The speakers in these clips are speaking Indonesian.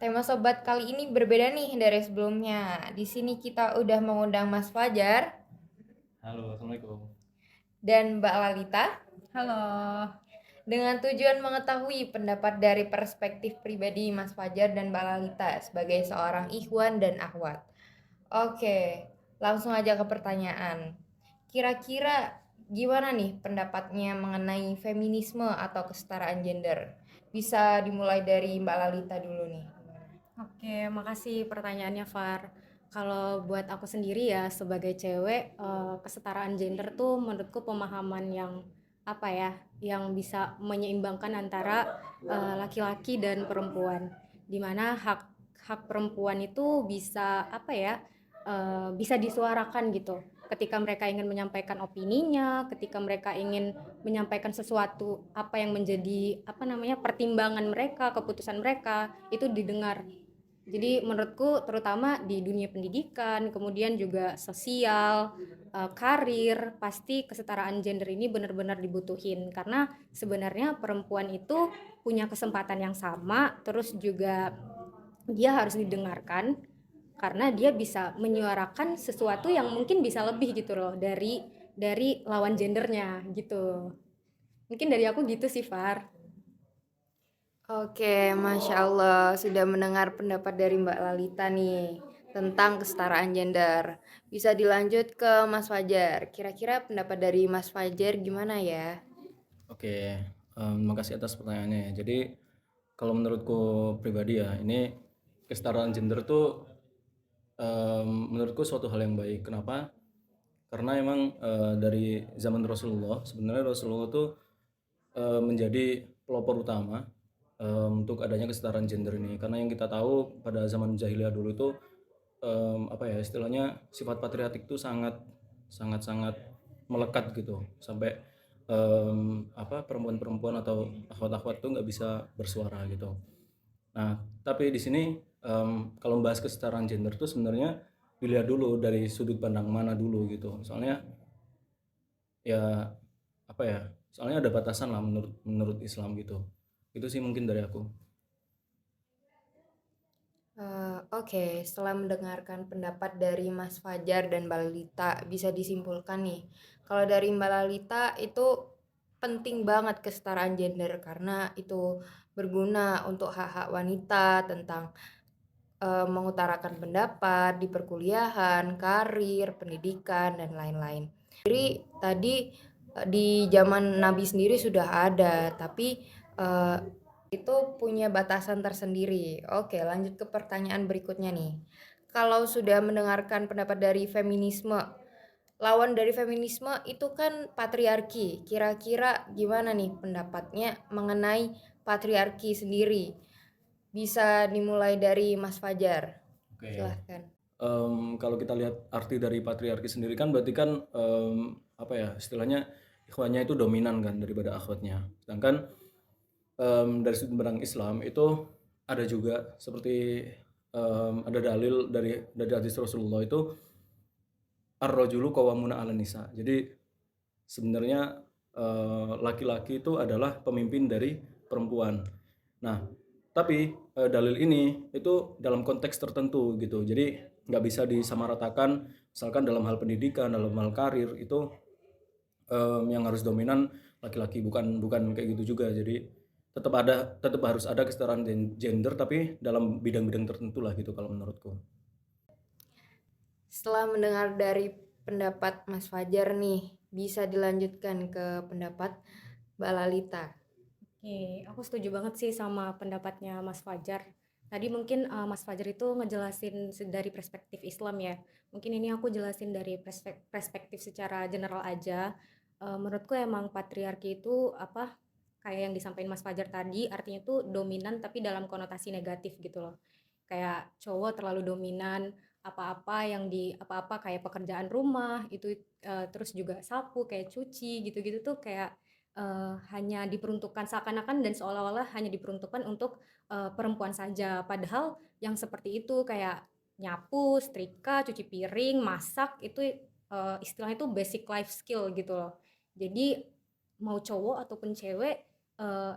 Tema sobat kali ini berbeda nih dari sebelumnya. Di sini kita udah mengundang Mas Fajar Halo, Assalamualaikum. dan Mbak Lalita Halo. dengan tujuan mengetahui pendapat dari perspektif pribadi Mas Fajar dan Mbak Lalita sebagai seorang ikhwan dan akhwat. Oke, langsung aja ke pertanyaan. Kira-kira gimana nih pendapatnya mengenai feminisme atau kesetaraan gender? Bisa dimulai dari Mbak Lalita dulu nih. Oke, makasih pertanyaannya, Far. Kalau buat aku sendiri ya, sebagai cewek, kesetaraan gender tuh menurutku pemahaman yang apa ya, yang bisa menyeimbangkan antara laki-laki dan perempuan. Dimana hak hak perempuan itu bisa apa ya, bisa disuarakan gitu. Ketika mereka ingin menyampaikan opininya, ketika mereka ingin menyampaikan sesuatu apa yang menjadi apa namanya pertimbangan mereka, keputusan mereka itu didengar. Jadi menurutku terutama di dunia pendidikan, kemudian juga sosial, karir, pasti kesetaraan gender ini benar-benar dibutuhin karena sebenarnya perempuan itu punya kesempatan yang sama, terus juga dia harus didengarkan karena dia bisa menyuarakan sesuatu yang mungkin bisa lebih gitu loh dari lawan gendernya gitu. Mungkin dari aku gitu sih, Far. Oke, Masya Allah sudah mendengar pendapat dari Mbak Lalita nih tentang kesetaraan gender. Bisa dilanjut ke Mas Fajar. Kira-kira pendapat dari Mas Fajar gimana ya? Oke, makasih atas pertanyaannya ya. Jadi kalau menurutku pribadi ya, ini kesetaraan gender tuh menurutku suatu hal yang baik. Kenapa? Karena emang dari zaman Rasulullah, sebenarnya Rasulullah tuh menjadi pelopor utama untuk adanya kesetaraan gender ini. Karena yang kita tahu pada zaman jahiliyah dulu itu apa ya istilahnya sifat patriarkik itu sangat sangat sangat melekat gitu sampai apa perempuan-perempuan atau akhwat-akhwat itu nggak bisa bersuara gitu. Nah, tapi di sini kalau membahas kesetaraan gender tuh sebenarnya dilihat dulu dari sudut pandang mana dulu gitu. Soalnya ya apa ya? Soalnya ada batasan lah menurut menurut Islam gitu. Itu sih mungkin dari aku. Oke, setelah mendengarkan pendapat dari Mas Fajar dan Mbak Lalita, bisa disimpulkan nih, kalau dari Mbak Lalita itu penting banget kesetaraan gender karena itu berguna untuk hak-hak wanita tentang mengutarakan pendapat di perkuliahan, karir, pendidikan, dan lain-lain. Jadi tadi di zaman Nabi sendiri sudah ada, tapi eh, itu punya batasan tersendiri. Oke, lanjut ke pertanyaan berikutnya nih. Kalau sudah mendengarkan pendapat dari feminisme, lawan dari feminisme itu kan patriarki. Kira-kira gimana nih pendapatnya mengenai patriarki sendiri? Bisa dimulai dari Mas Fajar. Oke. Silahkan. Kalau kita lihat arti dari patriarki sendiri kan berarti kan apa ya istilahnya ikhwannya itu dominan kan daripada akhwatnya. Sedangkan dari sudut pandang Islam itu ada juga seperti ada dalil dari hadis Rasulullah itu ar-rajulu qawwamuna 'alan nisa. Jadi sebenarnya laki-laki itu adalah pemimpin dari perempuan. Nah, tapi dalil ini itu dalam konteks tertentu gitu. Jadi nggak bisa disamaratakan. Misalkan dalam hal pendidikan, dalam hal karir itu yang harus dominan laki-laki bukan bukan kayak gitu juga. Jadi tetap harus ada kesetaraan gender tapi dalam bidang-bidang tertentu lah gitu kalau menurutku. Setelah mendengar dari pendapat Mas Fajar nih, bisa dilanjutkan ke pendapat Mbak Lalita. Oke, aku setuju banget sih sama pendapatnya Mas Fajar. Tadi mungkin Mas Fajar itu ngejelasin dari perspektif Islam ya. Mungkin ini aku jelasin dari perspektif secara general aja. Menurutku emang patriarki itu apa kayak yang disampaikan Mas Fajar tadi, artinya itu dominan tapi dalam konotasi negatif gitu loh. Kayak cowok terlalu dominan, apa-apa yang di apa-apa kayak pekerjaan rumah itu terus juga sapu kayak cuci gitu-gitu tuh kayak hanya diperuntukkan seakan-akan dan seolah-olah hanya diperuntukkan untuk perempuan saja. Padahal yang seperti itu kayak nyapu, setrika, cuci piring, masak itu istilahnya itu basic life skill gitu loh. Jadi mau cowok ataupun cewek eh,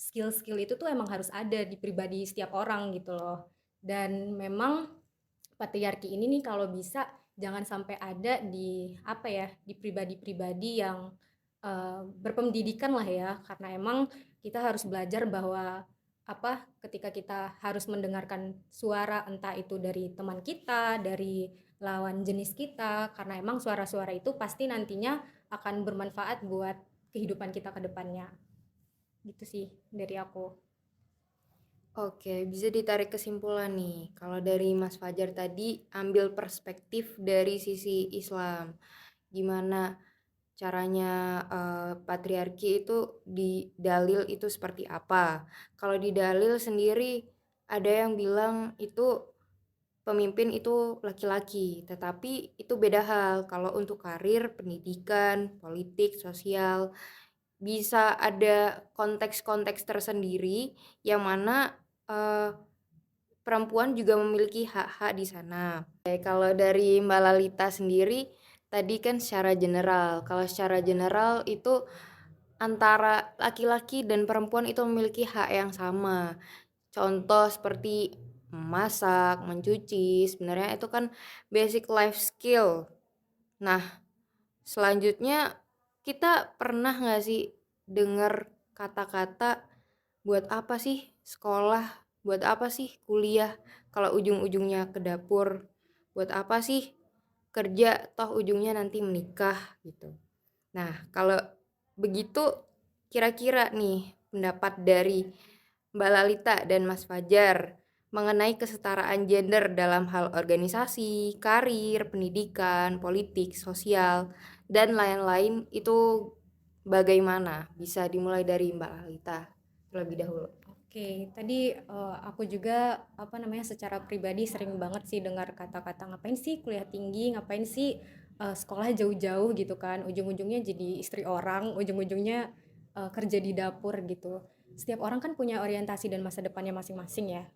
skill-skill itu tuh emang harus ada di pribadi setiap orang gitu loh. Dan memang patriarki ini nih kalau bisa jangan sampai ada di apa ya, di pribadi-pribadi yang berpendidikan lah ya, karena emang kita harus belajar bahwa apa, ketika kita harus mendengarkan suara entah itu dari teman kita, dari lawan jenis kita, karena emang suara-suara itu pasti nantinya akan bermanfaat buat kehidupan kita ke depannya. Gitu sih dari aku. Oke, bisa ditarik kesimpulan nih. Kalau dari Mas Fajar tadi ambil perspektif dari sisi Islam. Gimana caranya patriarki itu di dalil itu seperti apa? Kalau di dalil sendiri ada yang bilang itu pemimpin itu laki-laki, tetapi itu beda hal. Kalau untuk karir, pendidikan, politik, sosial, bisa ada konteks-konteks tersendiri yang mana perempuan juga memiliki hak-hak di sana. Kalau dari Mbak Lalita sendiri, tadi kan secara general. Kalau secara general itu antara laki-laki dan perempuan itu memiliki hak yang sama. Contoh seperti memasak, mencuci, sebenarnya itu kan basic life skill. Nah, selanjutnya kita pernah nggak sih dengar kata-kata buat apa sih sekolah, buat apa sih kuliah kalau ujung-ujungnya ke dapur, buat apa sih kerja toh ujungnya nanti menikah gitu. Nah, kalau begitu kira-kira nih pendapat dari Mbak Lalita dan Mas Fajar mengenai kesetaraan gender dalam hal organisasi, karir, pendidikan, politik, sosial, dan lain-lain itu bagaimana? Bisa dimulai dari Mbak Lalita terlebih dahulu. Oke, tadi aku juga apa namanya secara pribadi sering banget sih dengar kata-kata ngapain sih kuliah tinggi, ngapain sih sekolah jauh-jauh gitu kan, ujung-ujungnya jadi istri orang, ujung-ujungnya kerja di dapur gitu. Setiap orang kan punya orientasi dan masa depannya masing-masing ya.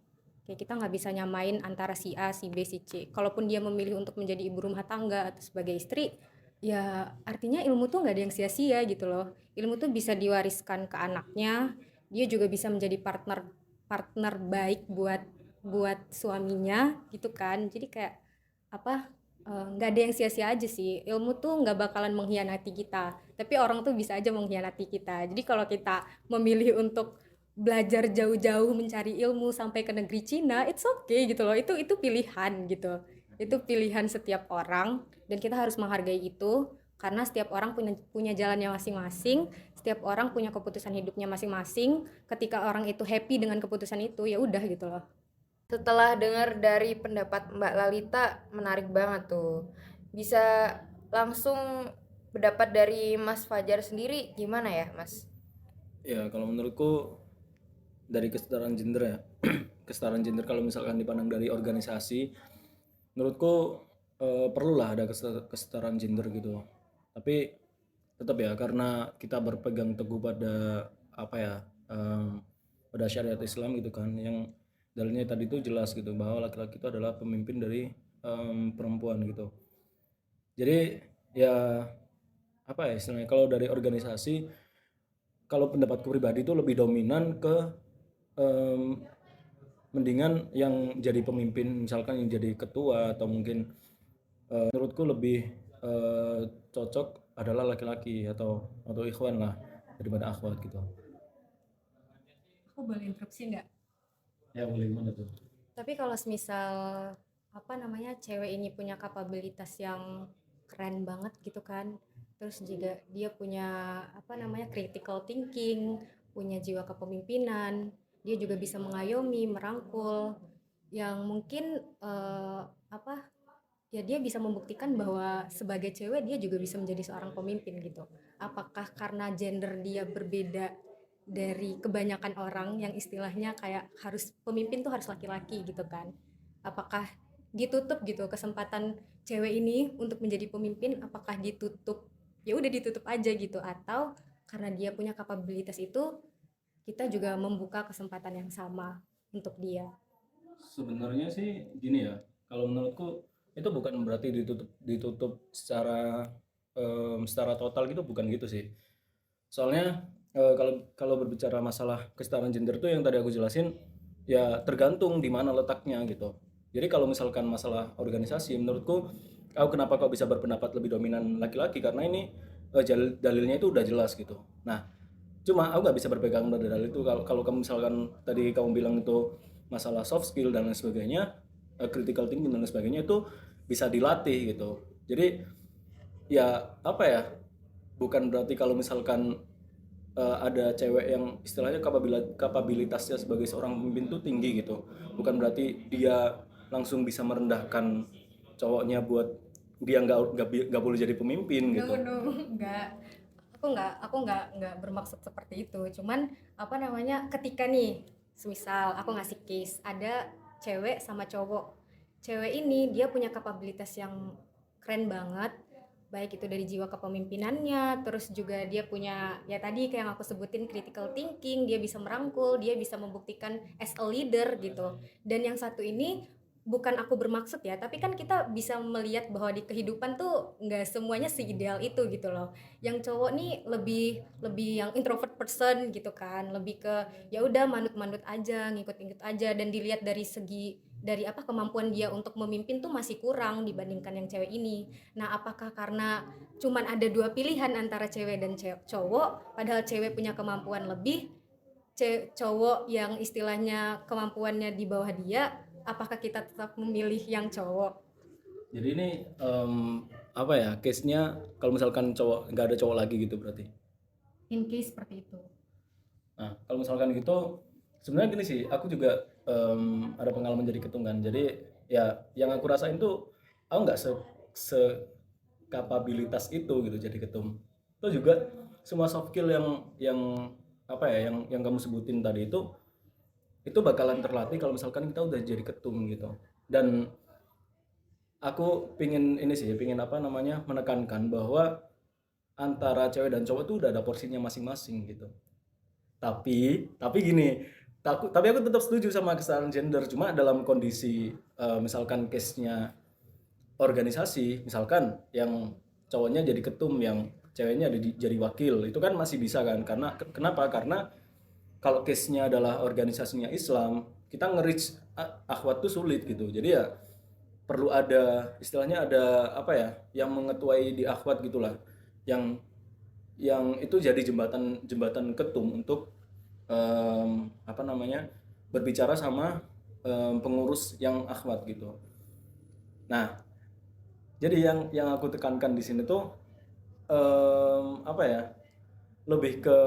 Kayak kita nggak bisa nyamain antara si A, si B, si C. Kalaupun dia memilih untuk menjadi ibu rumah tangga atau sebagai istri, ya artinya ilmu tuh nggak ada yang sia-sia gitu loh. Ilmu tuh bisa diwariskan ke anaknya, dia juga bisa menjadi partner partner baik buat buat suaminya gitu kan. Jadi kayak apa, nggak ada yang sia-sia aja sih. Ilmu tuh nggak bakalan mengkhianati kita, tapi orang tuh bisa aja mengkhianati kita. Jadi kalau kita memilih untuk belajar jauh-jauh mencari ilmu sampai ke negeri Cina, it's okay gitu loh. Itu pilihan gitu. Itu pilihan setiap orang dan kita harus menghargai itu karena setiap orang punya punya jalannya masing-masing, setiap orang punya keputusan hidupnya masing-masing. Ketika orang itu happy dengan keputusan itu, ya udah gitu loh. Setelah dengar dari pendapat Mbak Lalita, menarik banget tuh. Bisa langsung pendapat dari Mas Fajar sendiri gimana ya, Mas? Ya, kalau menurutku dari kesetaraan gender ya, kesetaraan gender kalau misalkan dipandang dari organisasi, menurutku perlulah ada kesetaraan gender gitu. Tapi tetap ya, karena kita berpegang teguh pada apa ya, pada syariat Islam gitu kan, yang dalilnya tadi itu jelas gitu bahwa laki-laki itu adalah pemimpin dari perempuan gitu. Jadi ya apa ya istilahnya, kalau dari organisasi, kalau pendapatku pribadi itu lebih dominan ke em, mendingan yang jadi pemimpin, misalkan yang jadi ketua atau mungkin menurutku lebih cocok adalah laki-laki atau ikhwan lah daripada akhwat gitu. Aku boleh interupsi nggak? Ya boleh, gimana tuh? Tapi kalau semisal apa namanya cewek ini punya kapabilitas yang keren banget gitu kan, terus juga dia punya apa namanya critical thinking, punya jiwa kepemimpinan, dia juga bisa mengayomi, merangkul, yang mungkin apa ya dia bisa membuktikan bahwa sebagai cewek dia juga bisa menjadi seorang pemimpin gitu. Apakah karena gender dia berbeda dari kebanyakan orang yang istilahnya kayak harus pemimpin tuh harus laki-laki gitu kan? Apakah ditutup gitu kesempatan cewek ini untuk menjadi pemimpin? Apakah ditutup? Ya udah ditutup aja gitu, atau karena dia punya kapabilitas itu kita juga membuka kesempatan yang sama untuk dia. Sebenarnya sih gini ya, kalau menurutku itu bukan berarti ditutup ditutup secara secara total gitu, bukan gitu sih. Soalnya kalau kalau berbicara masalah kesetaraan gender tuh yang tadi aku jelasin, ya tergantung di mana letaknya gitu. Jadi kalau misalkan masalah organisasi, menurutku aku kenapa kok bisa berpendapat lebih dominan laki-laki, karena ini dalilnya itu udah jelas gitu. Nah, cuma aku nggak bisa berpegang pada dalil itu. Kalau kalau kamu misalkan tadi kamu bilang itu masalah soft skill dan lain sebagainya, critical thinking dan lain sebagainya, itu bisa dilatih gitu. Jadi ya apa ya, bukan berarti kalau misalkan ada cewek yang istilahnya kapabilitasnya sebagai seorang pemimpin tuh tinggi gitu, bukan berarti dia langsung bisa merendahkan cowoknya buat dia nggak boleh jadi pemimpin No, gitu. no, enggak. Aku nggak bermaksud seperti itu. Cuman apa namanya, ketika nih, semisal aku ngasih case, ada cewek sama cowok. Cewek ini dia punya kapabilitas yang keren banget, baik itu dari jiwa kepemimpinannya, terus juga dia punya ya tadi kayak yang aku sebutin critical thinking, dia bisa merangkul, dia bisa membuktikan as a leader gitu. Dan yang satu ini bukan aku bermaksud ya, tapi kan kita bisa melihat bahwa di kehidupan tuh nggak semuanya seideal itu gitu loh. Yang cowok nih lebih lebih yang introvert person gitu kan, lebih ke ya udah manut-manut aja, ngikut-ngikut aja, dan dilihat dari segi dari apa kemampuan dia untuk memimpin tuh masih kurang dibandingkan yang cewek ini. Nah, apakah karena cuman ada dua pilihan antara cewek dan cowok, padahal cewek punya kemampuan lebih, cowok yang istilahnya kemampuannya di bawah dia, apakah kita tetap memilih yang cowok? Jadi ini apa ya, case-nya kalau misalkan cowok nggak ada cowok lagi gitu berarti. In case seperti itu. Nah, kalau misalkan gitu, sebenarnya gini sih, aku juga ada pengalaman jadi ketum kan. Jadi ya yang aku rasain tuh, aku nggak se kapabilitas itu gitu jadi ketum. Itu juga semua soft skill yang apa ya, yang kamu sebutin tadi itu bakalan terlatih kalau misalkan kita udah jadi ketum gitu. Dan aku pingin ini sih, pingin apa namanya, menekankan bahwa antara cewek dan cowok tuh udah ada porsinya masing-masing gitu. Tapi gini, tapi aku tetap setuju sama kesetaraan gender, cuma dalam kondisi misalkan case-nya organisasi, misalkan yang cowoknya jadi ketum, yang ceweknya jadi wakil, itu kan masih bisa kan? Karena kenapa? Karena kalau case-nya adalah organisasinya Islam, kita nge-reach akhwat tuh sulit gitu. Jadi ya perlu ada istilahnya, ada apa ya, yang mengetuai di akhwat gitulah, yang itu jadi jembatan jembatan ketum untuk apa namanya, berbicara sama pengurus yang akhwat gitu. Nah, jadi yang aku tekankan di sini tuh apa ya, lebih ke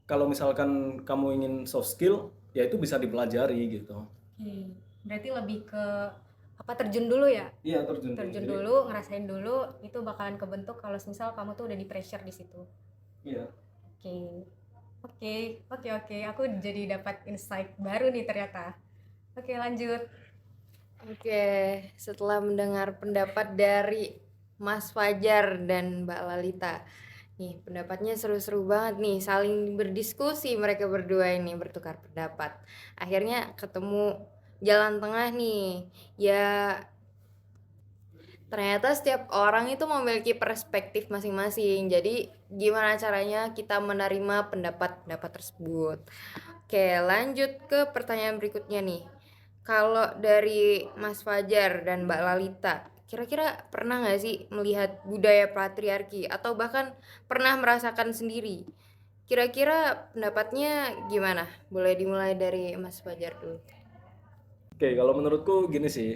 kalau misalkan kamu ingin soft skill, ya itu bisa dipelajari gitu. Oke, berarti lebih ke apa, terjun dulu ya? Iya, terjun dulu. Terjun Jadi dulu, ngerasain dulu, itu bakalan kebentuk kalau misal kamu tuh udah di pressure di situ. iya. Oke. Oke, oke. Aku jadi dapat insight baru nih ternyata. Oke, lanjut. Oke, setelah mendengar pendapat dari Mas Fajar dan Mbak Lalita, nih pendapatnya seru-seru banget nih, saling berdiskusi mereka berdua ini, bertukar pendapat. Akhirnya ketemu jalan tengah nih. Ya, ternyata setiap orang itu memiliki perspektif masing-masing. Jadi, gimana caranya kita menerima pendapat-pendapat tersebut? Oke, lanjut ke pertanyaan berikutnya nih. Kalau dari Mas Fajar dan Mbak Lalita, kira-kira pernah nggak sih melihat budaya patriarki atau bahkan pernah merasakan sendiri? Kira-kira pendapatnya gimana? Boleh dimulai dari Mas Fajar dulu. Oke, kalau menurutku gini sih,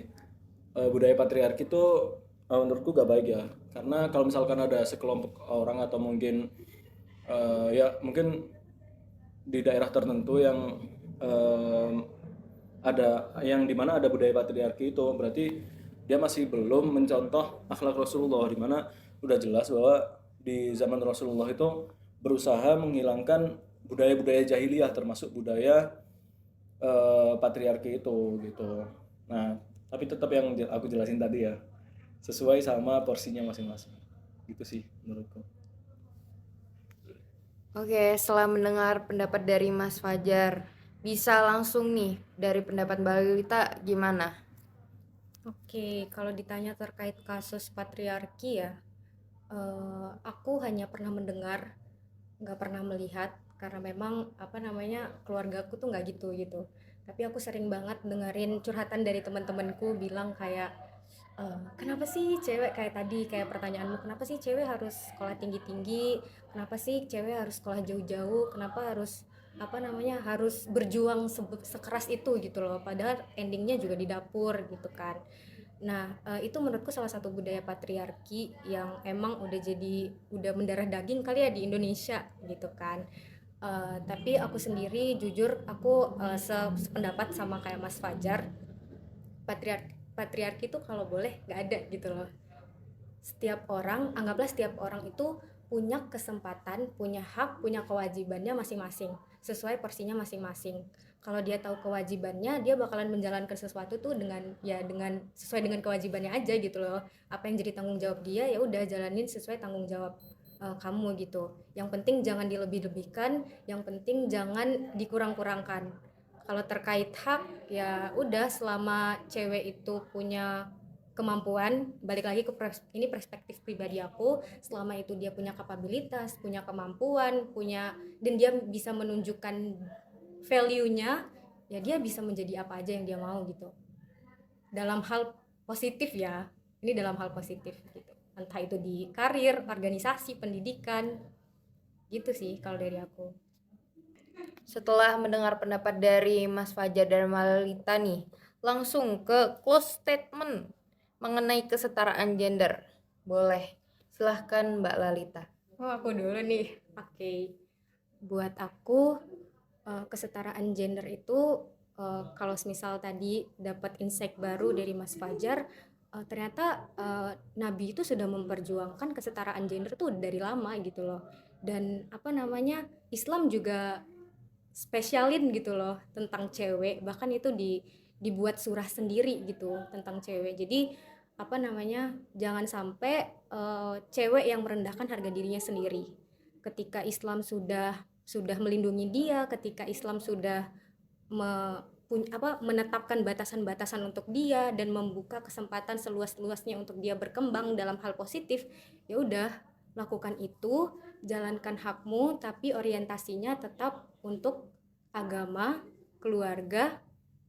budaya patriarki itu menurutku gak baik ya. Karena kalau misalkan ada sekelompok orang atau mungkin ya mungkin di daerah tertentu yang em, ada yang dimana ada budaya patriarki, itu berarti dia masih belum mencontoh akhlak Rasulullah, dimana udah jelas bahwa di zaman Rasulullah itu berusaha menghilangkan budaya-budaya jahiliyah, termasuk budaya patriarki itu gitu. Nah, tapi tetap yang aku jelasin tadi ya, sesuai sama porsinya masing-masing. Gitu sih menurutku. Oke, setelah mendengar pendapat dari Mas Fajar, bisa langsung nih dari pendapat Mbak Lalita gimana? Oke, kalau ditanya terkait kasus patriarki ya, Aku hanya pernah mendengar, nggak pernah melihat, karena memang apa namanya keluargaku tuh nggak gitu gitu. Tapi aku sering banget dengerin curhatan dari teman-temanku bilang kayak, kenapa sih cewek kayak tadi kayak pertanyaanmu, kenapa sih cewek harus sekolah tinggi-tinggi, kenapa sih cewek harus sekolah jauh-jauh, kenapa harus apa namanya harus berjuang sekeras itu gitu loh, padahal endingnya juga di dapur gitu kan. Nah, itu menurutku salah satu budaya patriarki yang emang udah mendarah daging kali ya di Indonesia gitu kan. Tapi aku sendiri jujur aku sependapat sama kayak Mas Fajar, patriarki itu kalau boleh nggak ada gitu loh. Anggaplah setiap orang itu punya kesempatan, punya hak, punya kewajibannya masing-masing, sesuai porsinya masing-masing. Kalau dia tahu kewajibannya, dia bakalan menjalankan sesuatu tuh dengan sesuai dengan kewajibannya aja gitu loh. Apa yang jadi tanggung jawab dia ya udah jalanin sesuai tanggung jawab kamu gitu. Yang penting jangan dilebih-lebihkan, yang penting jangan dikurang-kurangkan. Kalau terkait hak ya udah, selama cewek itu punya kemampuan, balik lagi ke ini perspektif pribadi aku, selama itu dia punya kapabilitas, punya kemampuan, dan dia bisa menunjukkan value-nya, ya dia bisa menjadi apa aja yang dia mau gitu, dalam hal positif ya, ini dalam hal positif gitu, entah itu di karir, organisasi, pendidikan, gitu sih kalau dari aku. Setelah mendengar pendapat dari Mas Fajar dan Mbak Lalita nih, langsung ke close statement mengenai kesetaraan gender. Boleh, silahkan Mbak Lalita. Oh, aku dulu nih. Oke. Buat aku, kesetaraan gender itu, kalau misal tadi dapat insight baru dari Mas Fajar, ternyata Nabi itu sudah memperjuangkan kesetaraan gender tuh dari lama gitu loh. Dan apa namanya, Islam juga spesialin gitu loh tentang cewek, bahkan itu dibuat surah sendiri gitu tentang cewek. Jadi apa namanya, jangan sampai cewek yang merendahkan harga dirinya sendiri. Ketika Islam sudah melindungi dia, ketika Islam sudah menetapkan batasan-batasan untuk dia dan membuka kesempatan seluas-luasnya untuk dia berkembang dalam hal positif, ya udah, lakukan itu, jalankan hakmu, tapi orientasinya tetap untuk agama, keluarga,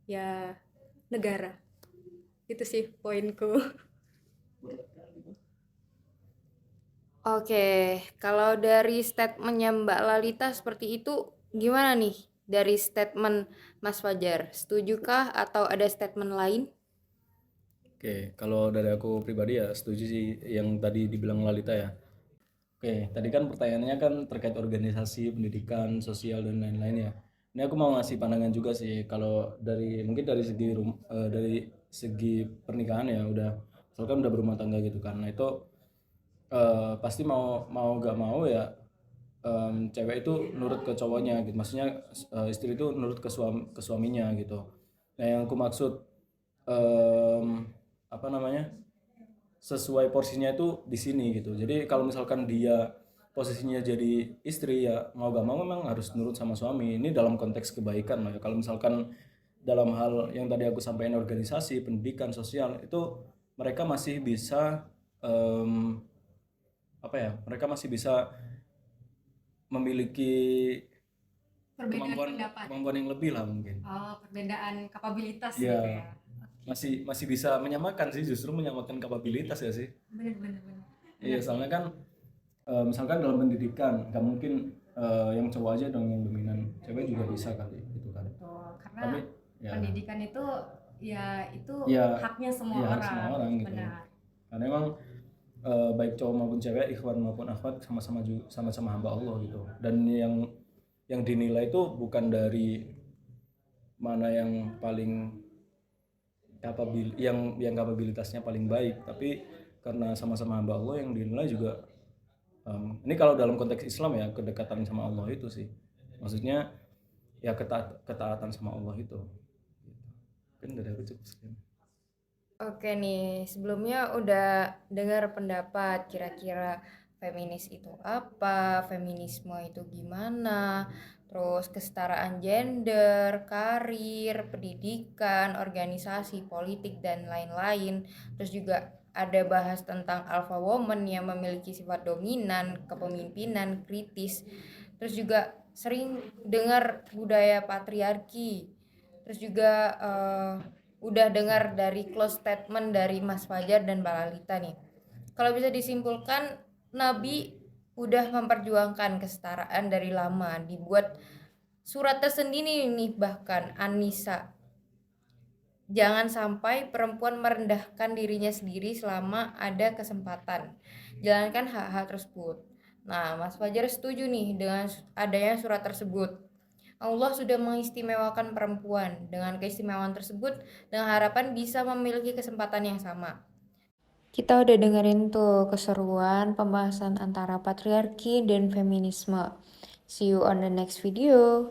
ya negara. Itu sih poinku. Oke, kalau dari statementnya Mbak Lalita seperti itu, gimana nih dari statement Mas Fajar? Setujukah atau ada statement lain? Oke, kalau dari aku pribadi ya setuju sih yang tadi dibilang Lalita ya. Oke, tadi kan pertanyaannya kan terkait organisasi, pendidikan, sosial dan lain-lain ya. Ini aku mau ngasih pandangan juga sih kalau mungkin dari dari segi pernikahan ya udah misalkan udah berumah tangga gitu kan. Nah, itu pasti mau mau gak mau ya cewek itu nurut ke cowoknya gitu. Maksudnya istri itu nurut ke suaminya gitu. Nah, yang aku maksud em, apa namanya? Sesuai porsinya itu di sini gitu. Jadi kalau misalkan dia posisinya jadi istri ya mau gak mau memang harus nurut sama suami. Ini dalam konteks kebaikan lah ya. Kalau misalkan dalam hal yang tadi aku sampaikan organisasi, pendidikan, sosial itu mereka masih bisa em, apa ya? Mereka masih bisa memiliki Perbedaan kemampuan pendapat. kemampuan yang lebih lah mungkin. Oh, perbedaan kapabilitas gitu Ya, ya. masih masih bisa menyamakan sih, justru menyamakan kapabilitas ya sih. Bener bener bener. Iya, Bener sih. soalnya kan misalkan dalam pendidikan nggak mungkin yang cowok aja dong yang dominan, cewek juga bisa kali gitu kan. Betul, karena Tapi ya, pendidikan itu ya itu ya, haknya semua ya hak semua orang. orang gitu. Benar. Karena emang baik cowok maupun cewek, ikhwan maupun akhwat sama-sama hamba Allah gitu. Dan yang dinilai itu bukan dari mana yang paling yang kapabilitasnya paling baik, tapi karena sama-sama hamba Allah yang dinilai juga. Ini kalau dalam konteks Islam ya kedekatan sama Allah itu sih, maksudnya ya ketaatan sama Allah itu. Kan dari aku cukup sekian. Oke nih, sebelumnya udah dengar pendapat kira-kira feminis itu apa, feminisme itu gimana, terus kesetaraan gender, karir, pendidikan, organisasi, politik, dan lain-lain. Terus juga ada bahas tentang alpha woman yang memiliki sifat dominan, kepemimpinan, kritis. Terus juga sering dengar budaya patriarki. Terus juga udah dengar dari close statement dari Mas Fajar dan Mbak Lalita nih. Kalau bisa disimpulkan, Nabi udah memperjuangkan kesetaraan dari lama, dibuat surat tersendiri nih bahkan An-Nisa. Jangan sampai perempuan merendahkan dirinya sendiri selama ada kesempatan. Jalankan hak-hak tersebut. Nah, Mas Fajar setuju nih dengan adanya surat tersebut. Allah sudah mengistimewakan perempuan. Dengan keistimewaan tersebut, dengan harapan bisa memiliki kesempatan yang sama. Kita udah dengerin tuh keseruan pembahasan antara patriarki dan feminisme. See you on the next video.